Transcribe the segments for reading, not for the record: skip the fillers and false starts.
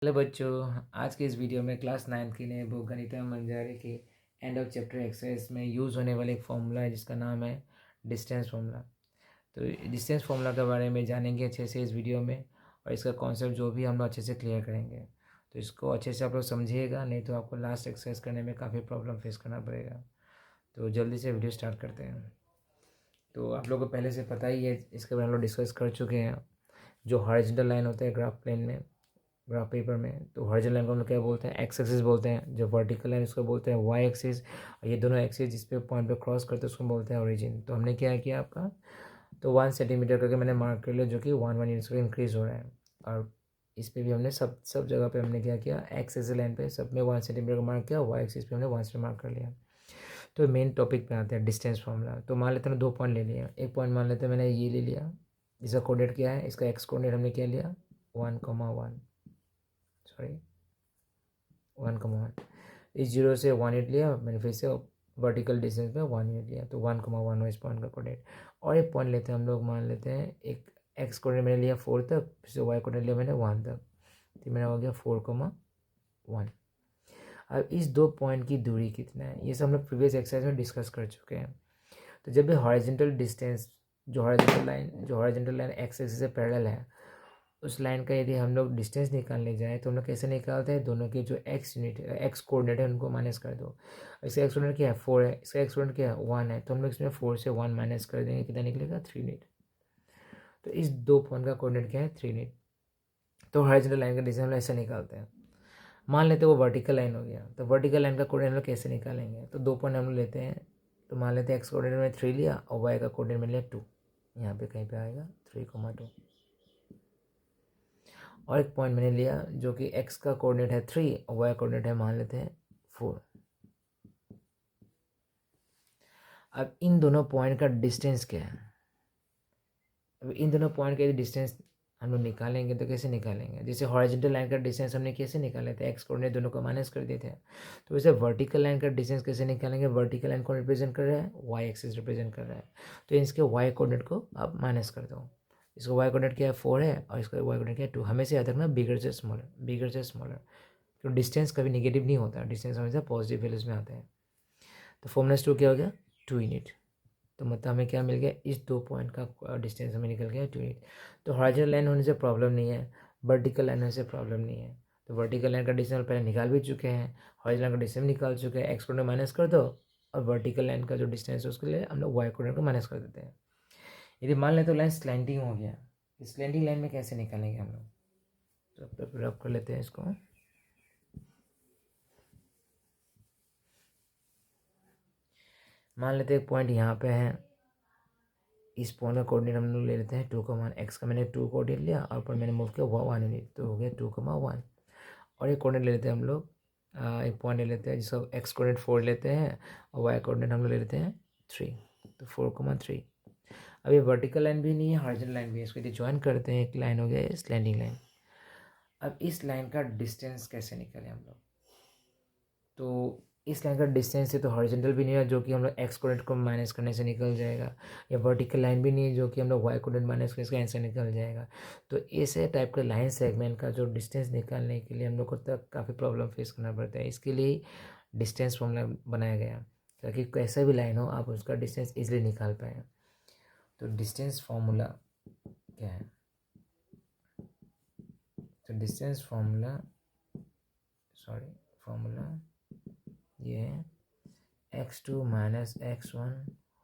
Hello बच्चों, आज के इस वीडियो में क्लास 9 की नए बुक गणितम मंजारे की एंड ऑफ चैप्टर एक्सरसाइज में यूज़ होने वाले एक फॉर्मूला है जिसका नाम है डिस्टेंस फॉर्मूला। तो डिस्टेंस फॉर्मूला के बारे में जानेंगे अच्छे से इस वीडियो में, और इसका कॉन्सेप्ट जो भी हम लोग अच्छे से क्लियर करेंगे। तो इसको अच्छे से आप लोग समझिएगा, नहीं तो आपको लास्ट एक्सरसाइज करने में काफ़ी प्रॉब्लम फेस करना पड़ेगा। तो जल्दी से वीडियो स्टार्ट करते हैं। तो आप लोगों को पहले से पता ही है, इसके बारे में हम लोग डिस्कस कर चुके हैं। जो हॉरिजॉन्टल लाइन होता है ग्राफ प्लेन में, ग्राफ पेपर में, तो हॉरिजॉन्टल लाइन को हम लोग क्या बोलते हैं? एक्स एक्सिस बोलते हैं। जो वर्टिकल लाइन उसको बोलते हैं वाई एक्सिस। और ये दोनों एक्सिस जिस पे पॉइंट पे क्रॉस करते हैं उसको बोलते हैं ओरिजिन। तो हमने क्या किया आपका, तो 1 सेंटीमीटर करके मैंने मार्क कर लिया, जो कि 1 यूनिट इंक्रीज हो रहा है। और इस पे भी हमने सब जगह पे हमने क्या किया, एक्स एक्सिस लाइन पे सब में 1 सेंटीमीटर का मार्क किया, वाई एक्सिस पे हमने 1 से मार्क कर लिया। तो मेन टॉपिक पे आते हैं, डिस्टेंस फॉर्मूला। तो मान लेते हैं 2 पॉइंट ले लिया। एक पॉइंट मान लेते हैं मैंने ये ले लिया, इसका कोऑर्डिनेट क्या है, इसका एक्स कोऑर्डिनेट हमने क्या लिया 1,1, सॉरी 1,1। इस 0 से 1 यूनिट लिया मैंने, फिर से वर्टिकल डिस्टेंस में 1 यूनिट लिया, तो 1,1 इस पॉइंट का कोऑर्डिनेट। और एक पॉइंट लेते हैं हम लोग, मान लेते हैं एक एक्स कोऑर्डिनेट मैंने लिया 4 तक, फिर से वाई कोऑर्डिनेट लिया मैंने 1 तक, तो मेरा हो गया 4,1। अब इस 2 पॉइंट की दूरी कितना है, ये सब हम लोग प्रीवियस एक्सरसाइज में डिस्कस कर चुके हैं। तो जब भी हॉरिजॉन्टल डिस्टेंस, जो हॉरिजॉन्टल लाइन एक्स एक्सिस से पैरेलल है, उस लाइन का यदि हम लोग डिस्टेंस निकालने जाएँ तो हम लोग कैसे निकालते हैं? दोनों के जो एक्स यूनिट एक्स कोऑर्डिनेट है उनको माइनस कर दो। इसका एक्स कोऑर्डिनेट क्या है 4 है, इसका एक्स कोऑर्डिनेट क्या है 1 है, तो हम लोग इसमें 4 से 1 माइनस कर देंगे, कितना निकलेगा 3 यूनिट। तो इस 2 पॉइंट का कोऑर्डिनेट क्या है 3 यूनिट। तो हॉरिजॉन्टल लाइन का डिस्टेंस हम लोग ऐसे निकालते हैं। मान लेते हैं वो वर्टिकल लाइन हो गया, तो वर्टिकल लाइन का कोऑर्डिनेट हम लोग कैसे निकालेंगे? तो 2 पॉइंट हम लोग लेते हैं, तो मान लेते हैं एक्स कोऑर्डिनेट में 3 लिया और वाई का कोऑर्डिनेट में लिया 2, यहाँ पे कहीं पे आएगा 3,2। और एक पॉइंट मैंने लिया जो कि एक्स का कोऑर्डिनेट है 3 और वाई कोऑर्डिनेट है मान लेते हैं 4। अब इन दोनों पॉइंट का डिस्टेंस क्या है? अब इन दोनों पॉइंट का डिस्टेंस हम लोग निकालेंगे तो कैसे निकालेंगे? जैसे हॉरिजॉन्टल लाइन का डिस्टेंस हमने कैसे निकाले थे, एक्स कोऑर्डिनेट दोनों को माइनस कर दिए थे। तो वैसे वर्टिकल लाइन का डिस्टेंस कैसे निकालेंगे? वर्टिकल लाइन को रिप्रेजेंट कर रहा है, वाई एक्सिस रिप्रेजेंट कर रहा है, तो इसके वाई कोऑर्डिनेट को आप माइनस कर दो। इसका वाई कोऑर्डिनेट क्या है 4 है, और इसका वाई कोऑर्डिनेट क्या है 2। हमेशा याद रखना बिगर से स्मॉलर, बिगर से स्मॉलर। तो डिस्टेंस कभी नेगेटिव नहीं होता, डिस्टेंस हमेशा पॉजिटिव वैल्यूज में आते हैं। तो -2 क्या हो गया 2 यूनिट। तो मतलब हमें क्या मिल गया, इस 2 पॉइंट का डिस्टेंस हमें निकल गया 2 यूनिट। तो हॉरिजॉन्टल लाइन होने से प्रॉब्लम नहीं है, वर्टिकल लाइन होने से प्रॉब्लम नहीं है। तो वर्टिकल लाइन का डिस्टेंस पहले निकाल भी चुके हैं, हॉरिजॉन्टल लाइन का डिस्टेंस निकाल चुके हैं, एक्स कोऑर्डिनेट माइनस कर दो, और वर्टिकल लाइन का जो डिस्टेंस है उसके लिए हम लोग वाई कोऑर्डिनेट को माइनस कर देते हैं। यदि मान लें तो लाइन स्लैंटिंग हो गया, स्लैंटिंग लाइन में कैसे निकालेंगे हम लोग? तो रब कर लेते हैं इसको। मान लेते हैं एक पॉइंट यहाँ पे है, इस पॉइंट का कोऑर्डिनेट हम लोग ले लेते हैं 2,1। एक्स का मैंने 2 कोऑर्डिनेट लिया और पर मैंने मूव किया 1 यूनिट, तो हो गया 2,1। और एक कोऑर्डिनेट ले लेते हैं हम लोग, एक पॉइंट ले लेते हैं जिसका एक्स कोऑर्डिनेट 4 लेते हैं और वाई कोऑर्डिनेट हम लोग ले लेते हैं 3, तो 4,3। अब ये वर्टिकल लाइन भी नहीं है, हॉरिजॉन्टल लाइन भी है, इसको यदि ज्वाइन करते हैं एक लाइन हो गया स्लैंडिंग लाइन। अब इस लाइन का डिस्टेंस कैसे निकालें हम लोग? तो इस लाइन का डिस्टेंस है तो हॉरिजॉन्टल भी नहीं है जो कि हम लोग एक्स कोऑर्डिनेट को माइनस करने से निकल जाएगा, या वर्टिकल लाइन भी नहीं है जो कि हम लोग वाई कोऑर्डिनेट माइनस करने से आंसर निकल जाएगा। तो ऐसे टाइप का लाइन सेगमेंट का जो डिस्टेंस निकालने के लिए हम लोग को तक काफ़ी प्रॉब्लम फेस करना पड़ता है। इसके लिए डिस्टेंस फॉर्मूला बनाया गया, ताकि कैसा भी लाइन हो आप उसका डिस्टेंस ईजिली निकाल पाएँ। तो डिस्टेंस फार्मूला क्या है? तो डिस्टेंस फार्मूला ये है x2 minus x1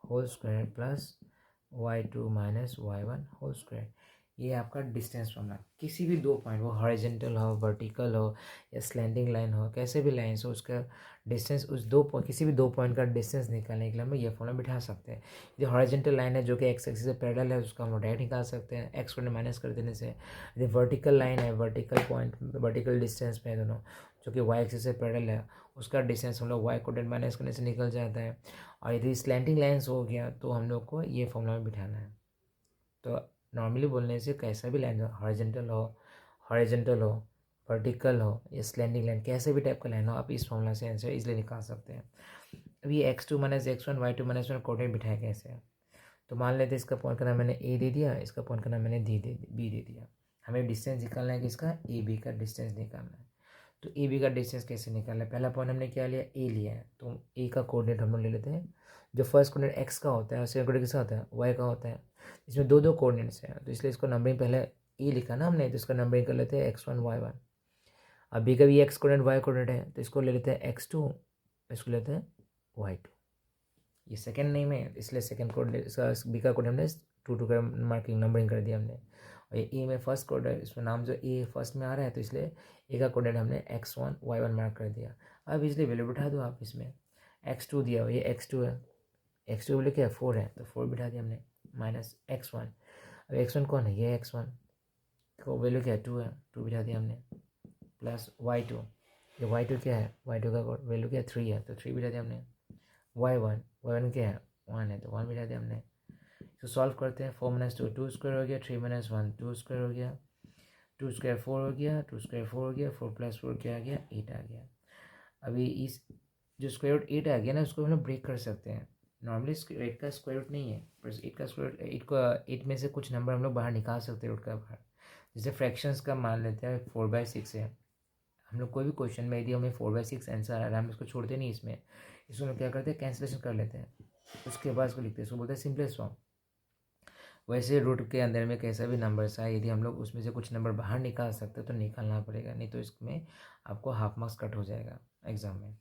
whole square plus y2 minus y1 whole square. ये आपका डिस्टेंस फॉर्मूला। किसी भी 2 पॉइंट, वो हॉरिजॉन्टल हो, वर्टिकल हो या स्लैंडिंग लाइन हो, कैसे भी लाइन हो, उसका डिस्टेंस उस किसी भी 2 पॉइंट का डिस्टेंस निकालने के लिए हम ये फॉर्मूला बिठा सकते हैं। यदि हॉरिजॉन्टल लाइन है जो कि एक्स एक्सिस से पैरेलल है, उसका हम डायरेक्ट निकाल सकते हैं एक्स को माइनस कर देने से। यदि वर्टिकल लाइन है, वर्टिकल डिस्टेंस पे है दोनों, जो कि वाई एक्सिस से पैरेलल है, उसका डिस्टेंस हम लोग वाई कोऑर्डिनेट माइनस करने से निकल जाता है। और यदि स्लैंटिंग लाइन्स हो गया तो हम लोग को ये फॉर्मूला में बिठाना है। तो नॉर्मली बोलने से कैसा भी लाइन हो, हॉरिजॉन्टल हो, वर्टिकल हो या स्लैंडिंग लाइन, कैसे भी टाइप का लाइन हो, आप इस फॉर्मूला से आंसर इजीली निकाल सकते हैं। अभी x2 minus x1 y2 minus 1 coordinate बिठाया कैसे है? तो मान लेते हैं इसका पॉइंट का नाम मैंने ए दे दिया, इसका पॉइंट का नाम मैंने बी दे दिया। हमें डिस्टेंस निकालना है किसका, ए बी का डिस्टेंस निकालना है। तो ए बी का डिस्टेंस कैसे निकालना है, पहला पॉइंट हमने क्या लिया, ए लिया है, तो ए का कोऑर्डिनेट हम लोग ले लेते हैं। जो फर्स्ट कोऑर्डिनेट एक्स का होता है और सेकंड कोऑर्डिनेट किसका होता है, वाई का होता है। इसमें दो दो कोऑर्डिनेट्स हैं, तो इसलिए इसको नंबरिंग पहले ए लिखा ना हमने, तो इसका नंबरिंग कर लेते हैं x1 y1। अब बी का भी एक्स कोऑर्डिनेट वाई कोऑर्डिनेट है, तो इसको ले लेते हैं x2, इसको लेते हैं y2। ये सेकंड नेम है, इसलिए सेकंड कोऑर्डिनेट इसका बी का कोऑर्डिनेट हमने 2 का मार्किंग नंबरिंग कर दिया हमने। और ये ए में फर्स्ट कोऑर्डिनेट, इसमें नाम जो ए फर्स्ट में आ रहा है, तो इसलिए ए का कोऑर्डिनेट हमने x1 y1 मार्क कर दिया। अब इसलिए वैल्यू बिठा दो आप इसमें, x2 दिया हुआ, ये x2 है, x2 वैल्यू क्या है 4 है, तो 4 बिठा दिया हमने, माइनस x1। अब x1 कौन है, ये x1 को वैल्यू क्या है 2 है, 2 बिठा दिया हमने, प्लस y2, ये y2 क्या है, y2 का वैल्यू क्या है 3 है, तो 3 बिठा दिया हमने। y1 क्या है 1 है, तो 1 बिठा दिया हमने। तो सॉल्व करते हैं, 4 - 2 2 स्क्वायर हो गया, 3 - 1 2 स्क्वायर हो गया, 2 स्क्वायर 4 हो गया, 2 स्क्वायर 4 हो गया, 4 + 4 क्या आ गया 8 आ गया। अभी इस जो स्क्वायर रूट 8 आ गया ना, उसको हम लोग ब्रेक कर सकते हैं। नॉर्मली 8 का स्क्वायर रूट नहीं है, पर 8 का स्क्वायर रूट 8 में से कुछ नंबर हम लोग बाहर निकाल सकते हैं रूट का बाहर। जैसे फ्रैक्शंस का मान लेते हैं 4/6 है, हम लोग कोई भी क्वेश्चन में यदि हमें 4/6 आंसर आ रहा है, हम इसको छोड़ते नहीं, इसको हम क्या करते हैं कैंसिलेशन कर लेते हैं, उसके बाद इसको लिखते हैं, इसको बोलते हैं सिंपलेस्ट फॉर्म। वैसे रूट के अंदर में कैसा भी नंबर्स आए, यदि हम लोग उसमें से कुछ नंबर बाहर निकाल सकते हैं तो निकालना पड़ेगा, नहीं तो इसमें आपको हाफ मार्क्स कट हो जाएगा एग्जाम में।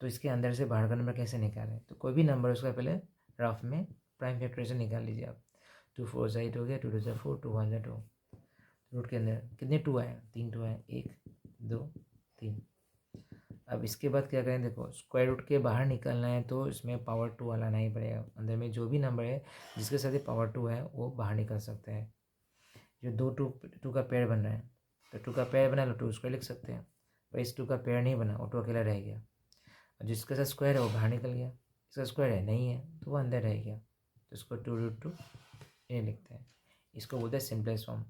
तो इसके अंदर से बाहर का नंबर कैसे निकालें, तो कोई भी नंबर उसका पहले रफ में प्राइम फैक्टराइजेशन निकाल लीजिए आप। 2 4 8 हो गया, 2 2 4, 2 1 2। रूट के अंदर कितने 2 आए, 3 2 आए, 1 2 3। अब इसके बाद क्या करें, देखो स्क्वायर रूट के बाहर निकलना है तो इसमें पावर 2 वाला नहीं पड़ेगा, अंदर में जो भी नंबर है जिसके साथ ही पावर 2 है वो बाहर निकल सकते हैं। जो दो टू का पेयर बन रहा है, तो 2 का पेयर बना लो 2 स्क्वायर लिख सकते हैं, पर इस 2 का पेयर नहीं बना, वो 2 अकेला रह गया। और जिसके साथ स्क्वायर है वो बाहर निकल गया, इसका स्क्वायर है नहीं है तो वो अंदर रह गया, तो इसको 2√2 ये लिखते हैं। इसको बोलते हैं सिंपलेस्ट फॉर्म।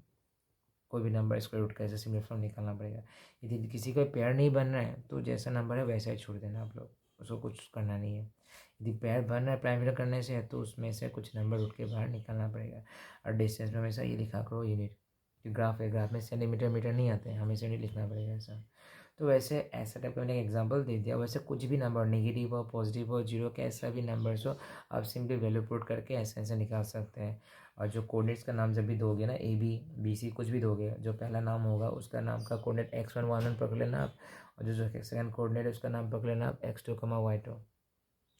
कोई भी नंबर स्क्वायर रूट का ऐसे सिंपल फॉर्म निकालना पड़ेगा। यदि किसी का पेयर नहीं बन रहा है तो जैसा नंबर है वैसा ही छोड़ देना आप लोग, उसको कुछ करना नहीं है। यदि पेयर बन रहा है प्राइमरी करने से है तो उसमें से कुछ नंबर रूट के बाहर निकालना पड़ेगा। और डिस्टेंस में हमेशा ये लिखा करो यूनिट, जो ग्राफ है ग्राफ में सेंटीमीटर मीटर नहीं आते हैं, हमेशा यूनिट लिखना पड़ेगा ऐसा। तो वैसे ऐसा टाइप का मैंने एग्जांपल दे दिया। वैसे कुछ भी नंबर नेगेटिव हो पॉजिटिव हो जीरो कैसा भी नंबर्स हो, आप सिंपली वैल्यू पुट करके ऐसे ऐसे निकाल सकते हैं। और जो कोऑर्डिनेट्स का नाम जब भी दोगे ना, ए बी बी सी कुछ भी दोगे, जो पहला नाम होगा उसका नाम का कोऑर्डिनेट x1 y1 पकड़ लेना आप, और जो सेकंड कोऑर्डिनेट है उसका नाम पकड़ लेना आप x2, y2।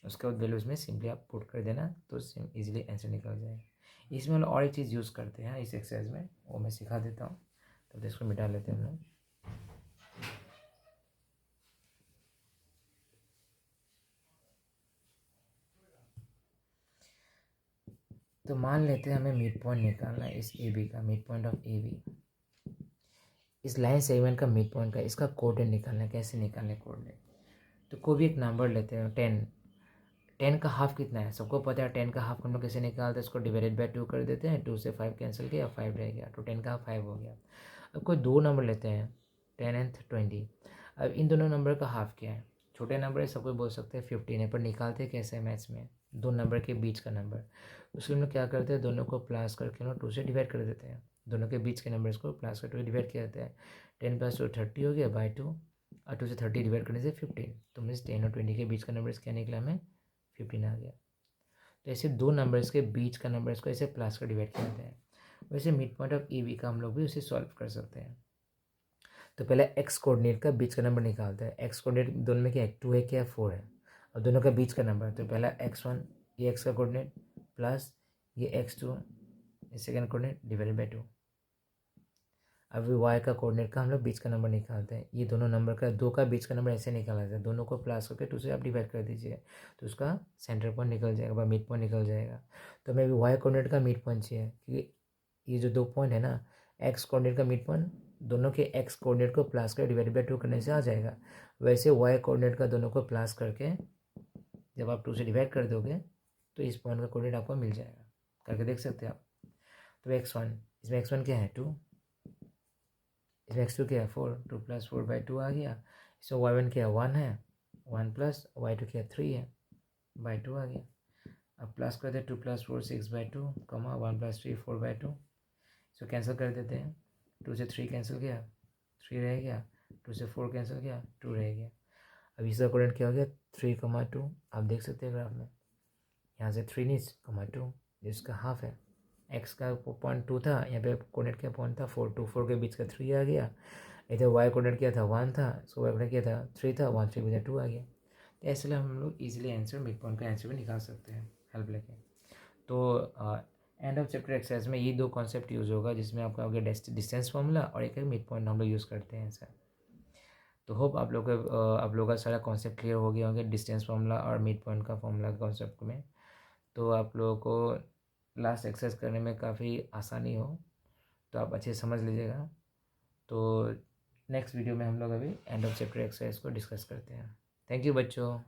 उसके बाद वैल्यूज में सिंपली आप पुट कर देना तो इजीली आंसर निकल जाएगा। इसमें हम और एक चीज़ यूज़ करते हैं इस एक्सरसाइज में, वो मैं सिखा देता हूँ, तो इसको मिटा लेते हैं हम लोग। तो मान लेते हैं हमें मिड पॉइंट निकालना है इस ए बी का, mid point of A B, इस लाइन सेगमेंट का मिड पॉइंट का, इसका कोऑर्डिनेट निकालना है। कैसे निकालने कोऑर्डिनेट, तो कोई भी एक नंबर लेते हैं 10। 10 का हाफ कितना है, सबको पता है 10 का हाफ हम लोग कैसे निकालते हैं, इसको डिवाइडेड बाय 2 कर देते हैं, 2 से 5 कैंसिल किया 5 रह गया, तो 10 का 5 हो गया। अब कोई दो नंबर लेते हैं 10 एंड 20। अब इन दोनों नंबर का हाफ क्या है, छोटे नंबर है सबको बोल सकते हैं 15 है, पर निकालते कैसे हैं मैथ्स में, दो नंबर के बीच का नंबर। उसके हम लोग क्या करते हैं, दोनों को प्लस करके ना 2 से डिवाइड कर देते हैं, दोनों के बीच के नंबर्स को प्लस करके डिवाइड किया जाता है। 10 + 2 30 हो गया बाई 2, और 2 से 30 डिवाइड करने से 15, तो मीन्स 10 और 20 के बीच का नंबर क्या निकला हमें 15 आ गया। तो ऐसे दो नंबर्स के बीच का नंबर्स को ऐसे प्लस कर डिवाइड किया जाता है। वैसे mid point of A B का हम लोग भी उसे सॉल्व कर सकते हैं। तो पहले एक्स कोऑर्डिनेट का बीच का नंबर निकालते हैं। एक्स कोऑर्डिनेट दोनों में क्या है 2 है क्या 4 है, और दोनों का बीच का नंबर, तो पहला x1 ये एक्स का कोऑर्डिनेट प्लस ये x2 ये सेकेंड कोऑर्डिनेट डिवाइडेड बाई 2। अभी y का कोऑर्डिनेट का हम लोग बीच का नंबर निकालते हैं। ये दोनों नंबर का दो का बीच का नंबर ऐसे निकाला जाता है, दोनों को प्लस करके 2 से आप डिवाइड कर दीजिए, तो उसका सेंटर पॉइंट निकल जाएगा, मिड पॉइंट निकल जाएगा। तो हमें अभी y कोऑर्डिनेट का मिड पॉइंट चाहिए, क्योंकि ये जो दो पॉइंट है ना, x कोऑर्डिनेट का मिड पॉइंट दोनों के x कोऑर्डिनेट को प्लस कर डिवाइड बाई 2 करने से आ जाएगा। वैसे y कोऑर्डिनेट का दोनों को प्लस करके जब आप 2 से डिवाइड कर दोगे तो इस पॉइंट का कोऑर्डिनेट आपको मिल जाएगा, करके देख सकते हैं आप। तो x1, इसमें x1 क्या है 2, इसमें x2 क्या है 4, 2 + 4 बाई 2 आ गया। इसमें y1 क्या है 1 है, 1 + y2 क्या है 3 है, बाई 2 आ गया। अब प्लस करते 2 + 4 6 बाई 2, 1 + 3 4 बाई 2, इसको कैंसिल कर देते हैं। 2 से 3 कैंसिल किया, 3 रह गया, 2 से 4 कैंसिल किया, 2 रह गया। अब इसका कोऑर्डिनेट क्या हो गया, 3, 2। आप देख सकते हैं ग्राफ में, यहाँ से 3 नीचे 2 जिसका हाफ है। एक्स का पॉइंट 2 था, यहाँ पे कोऑर्डिनेट क्या पॉइंट था 4, 2 4 के बीच का 3 आ गया। इधर वाई कोऑर्डिनेट क्या था 1 था, सो वाई कोऑर्डिनेट क्या था 3 था, 1 3 बजा 2 आ गया। तो ऐसे हम लोग इजीली आंसर मिड पॉइंट का आंसर भी निकाल सकते हैं हेल्प लेके। तो एंड ऑफ चैप्टर एक्सरसाइज में ये 2 कॉन्सेप्ट यूज़ होगा, जिसमें आपका हो गया डिस्टेंस फॉर्मूला और एक है मिड पॉइंट हम लोग यूज़ करते हैं सर। तो होप आप लोग का सारा कॉन्सेप्ट क्लियर हो गया होंगे डिस्टेंस फार्मूला और मिड पॉइंट का फॉर्मूला कॉन्सेप्ट में। तो आप लोगों को लास्ट एक्सरसाइज करने में काफ़ी आसानी हो, तो आप अच्छे से समझ लीजिएगा। तो नेक्स्ट वीडियो में हम लोग अभी एंड ऑफ चैप्टर एक्सरसाइज को डिस्कस करते हैं। थैंक यू बच्चों।